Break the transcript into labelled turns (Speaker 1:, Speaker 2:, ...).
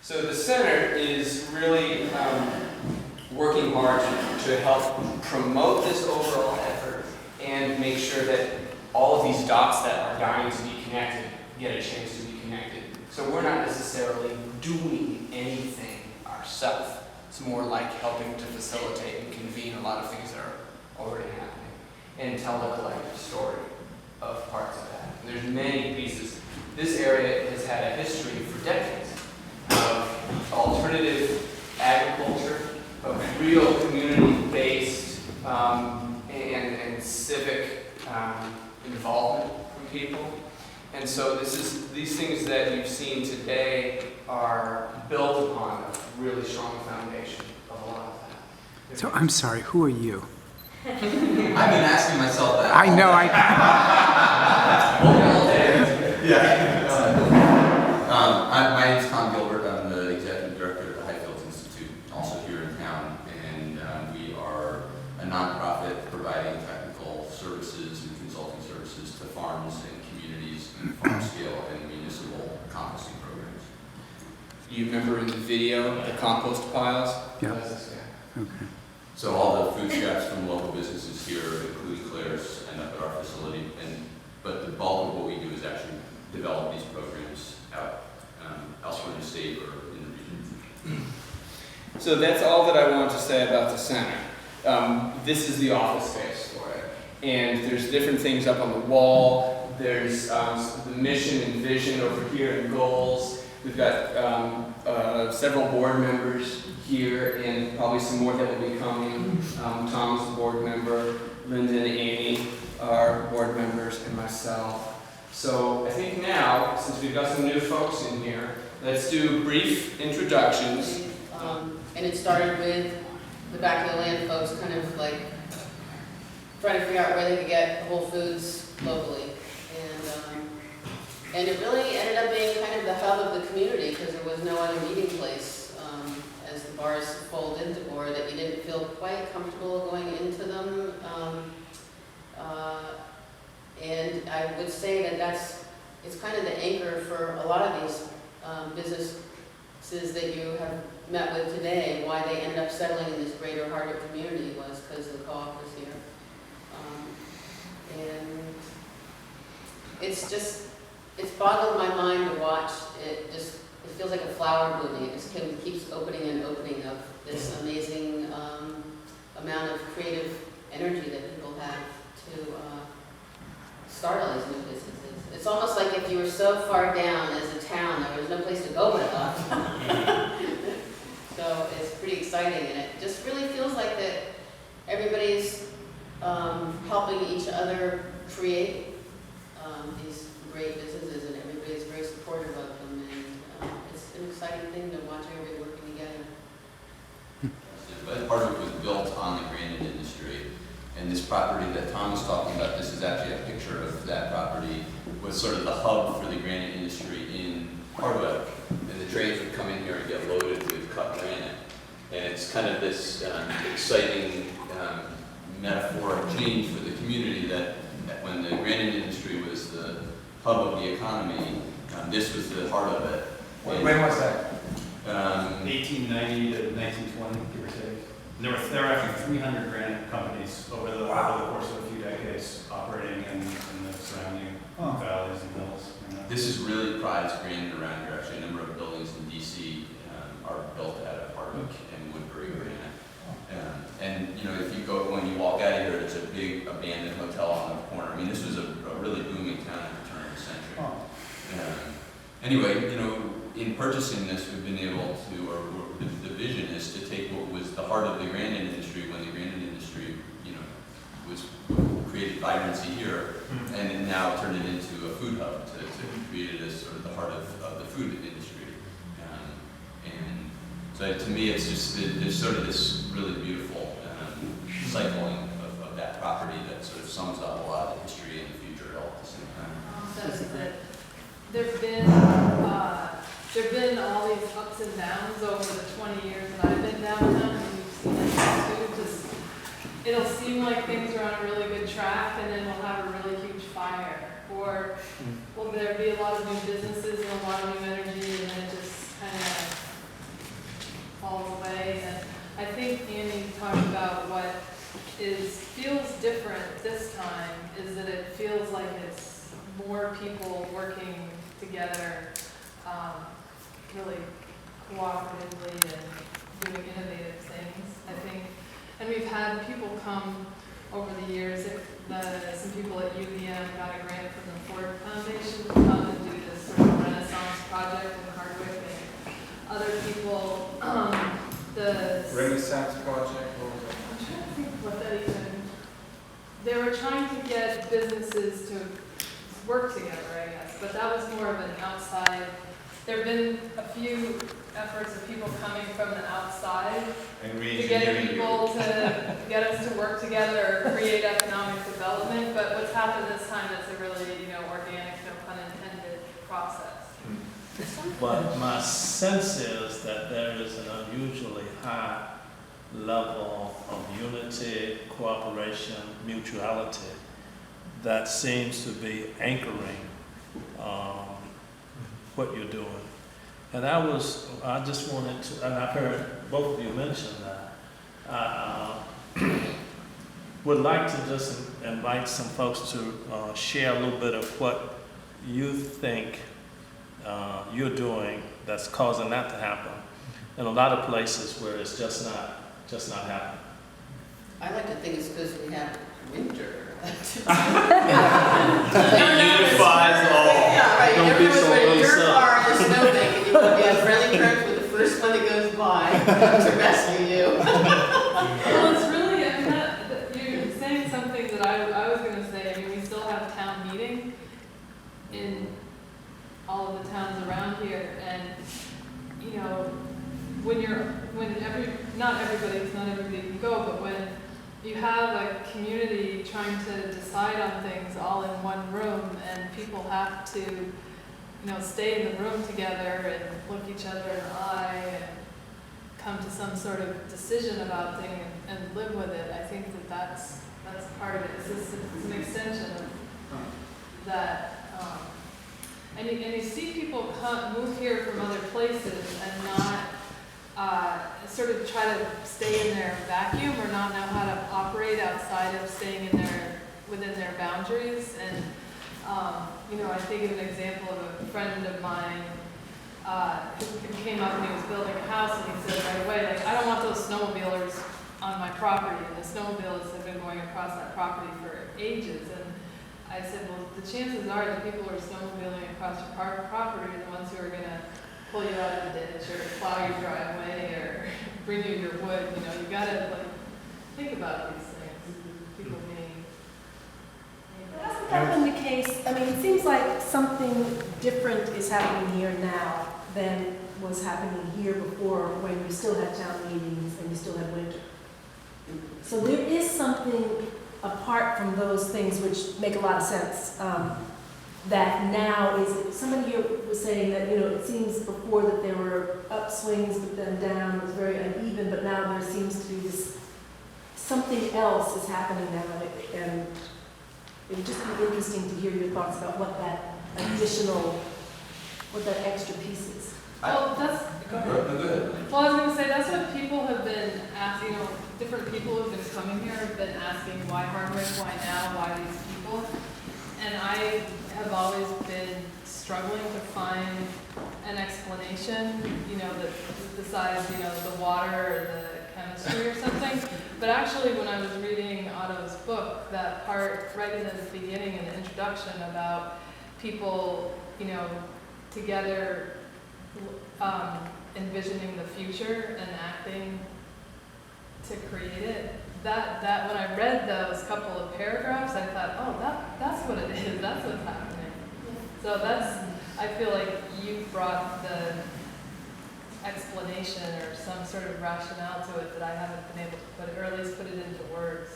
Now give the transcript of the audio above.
Speaker 1: So the center is really working hard to help promote this overall effort and make sure that all of these dots that are dying to be connected get a chance to be connected. So we're not necessarily doing anything ourselves. It's more like helping to facilitate and convene a lot of things that are already happening and tell the collective story of parts of that. And there's many pieces. This area has had a history for decades of alternative agriculture, of real community-based and civic involvement from people. And so these things that you've seen today are built upon a really strong foundation of a lot of that.
Speaker 2: So I'm sorry, who are you?
Speaker 3: I've been asking myself that.
Speaker 2: I know,
Speaker 3: My name is Tom Gilbert. I'm the executive director of the Highfields Institute, also here in town, and we are a nonprofit providing technical services and consulting services to farms and communities in farm scale and municipal composting programs.
Speaker 1: You remember in the video, the compost piles?
Speaker 2: Yeah.
Speaker 1: That's this guy.
Speaker 2: Okay.
Speaker 3: So all the food scraps from local businesses here, including Claire's, end up at our facility, but the bulk of what we do is actually develop these programs out elsewhere in the state or in the region.
Speaker 1: So that's all that I want to say about the center. This is the office space for it. And there's different things up on the wall. There's the mission and vision over here and goals. We've got several board members here and probably some more that will be coming. Tom's the board member, Linda and Amy are board members, and myself. So I think now, since we've got some new folks in here, let's do brief introductions.
Speaker 4: And it started with the back of the land folks kind of like trying to figure out where they could get Whole Foods locally. And it really ended up being kind of the hub of the community because there was no other meeting place as the bars folded, or that you didn't feel quite comfortable going into them. And I would say that it's kind of the anchor for a lot of these businesses that you have met with today. Why they end up settling in this greater Hardwick community was because the co-op was here. And it's boggled my mind to watch. It feels like a flower blooming. It just keeps opening and opening of this amazing amount of creative energy that people have to start all these new businesses. It's almost like if you were so far down as a town, there was no place to go but up. So it's pretty exciting, and it just really feels like that everybody's helping each other create these great businesses, and everybody's very supportive of them, and it's an exciting thing to watch everybody working together.
Speaker 3: But Hardwick was built on the granite industry, and this property that Tom was talking about, this is actually a picture of that property, was sort of the hub for the granite industry in Hardwick. And the trains would come in here and get loaded with cut granite. And it's kind of this exciting metaphoric change for the community that when the granite industry was the hub of the economy, this was the heart of it.
Speaker 5: When was that?
Speaker 6: 1890 to 1920, give or take. There were actually 300 granite companies over the course of a few decades operating in the surrounding valleys and hills.
Speaker 3: This is really prized granite around here. Actually, a number of buildings in DC are built out of Hardwick and Woodbury granite. And you know, if you go, when you walk out of here, there's a big abandoned hotel on the corner. I mean, this was a really booming town at the turn of the century. Anyway, you know, in purchasing this, we've been able to, or the vision is to take what was the heart of the granite industry when the granite industry, you know, was created vibrancy here, and then now turn it into a food hub to create it as sort of the heart of the food industry. And so to me, it's just there's sort of this really beautiful cycling of that property that sort of sums up a lot of the history and the future all at the same time.
Speaker 7: Says that there've been all these ups and downs over the 20 years that I've been downtown, and you've seen it too. Just it'll seem like things are on a really good track, and then we'll have a really huge fire, or will there be a lot of new businesses and a lot of new energy, and then it just kind of about what feels different this time is that it feels like it's more people working together, really cooperatively and doing innovative things, I think. And we've had people come over the years, some people at UVM got a grant from the Ford Foundation to come and do this sort of Renaissance project in Hardwick, and other people, the
Speaker 2: Renaissance project, what was that?
Speaker 7: I'm trying to think what that even, they were trying to get businesses to work together, I guess, but that was more of an outside. There have been a few efforts of people coming from the outside
Speaker 2: And
Speaker 7: to get people to get us to work together or create economic development, but what's happened this time is a really, organic, no pun intended, process.
Speaker 5: But my sense is that there is an unusually high level of unity, cooperation, mutuality that seems to be anchoring what you're doing. And I just wanted to, and I've heard both of you mention that, I would like to just invite some folks to share a little bit of what you think you're doing that's causing that to happen in a lot of places where it's just not happening.
Speaker 4: I like to think it's because we have winter.
Speaker 2: Unifies all.
Speaker 4: Yeah, right,
Speaker 5: Don't be
Speaker 4: everyone's
Speaker 5: so
Speaker 4: ready, your
Speaker 5: loose up.
Speaker 4: car in the snowbank, and you want to be on friendly terms with the first one that goes by to rescue you.
Speaker 7: Well, it's really, you're saying something that I was gonna say. We still have town meeting in all of the towns around here, and, not everybody can go, but when you have a community trying to decide on things all in one room, and people have to, stay in the room together and look each other in the eye and come to some sort of decision about things and live with it, I think that's part of it. It's an extension of that. And you see people move here from other places and not sort of try to stay in their vacuum or not know how to operate outside of staying within their boundaries. And I think of an example of a friend of mine who came up and he was building a house, and he said right away, like, I don't want those snowmobilers on my property. And the snowmobiles have been going across that property for ages. And I said, well, the chances are the people who are snowmobiling across your property are the ones who are going to pull you out of the ditch or plow your driveway or bring you your wood. You got to think about these things. People being.
Speaker 8: Hasn't that been the case? I mean, it seems like something different is happening here now than was happening here before, when you still had town meetings and you still had winter. So there is something apart from those things which make a lot of sense, that now is, somebody here was saying that, it seems before that there were upswings, but then down, it was very uneven, but now there seems to be this, something else is happening now, and it would just be interesting to hear your thoughts about what that extra piece is.
Speaker 7: Well, that's.
Speaker 3: Go ahead.
Speaker 7: Well, I was going to say, that's what people have been asking, different people who have been coming here have been asking, why Hardwick, why now, why these people? And I have always been struggling to find an explanation, that besides, the water or the chemistry or something. But actually, when I was reading Otto's book, that part right in the beginning, in the introduction, about people, together envisioning the future and acting to create it. That when I read those couple of paragraphs, I thought, oh, that's what it is. That's what's happening. So I feel like you brought the explanation or some sort of rationale to it that I haven't been able to put, or at least put it into words.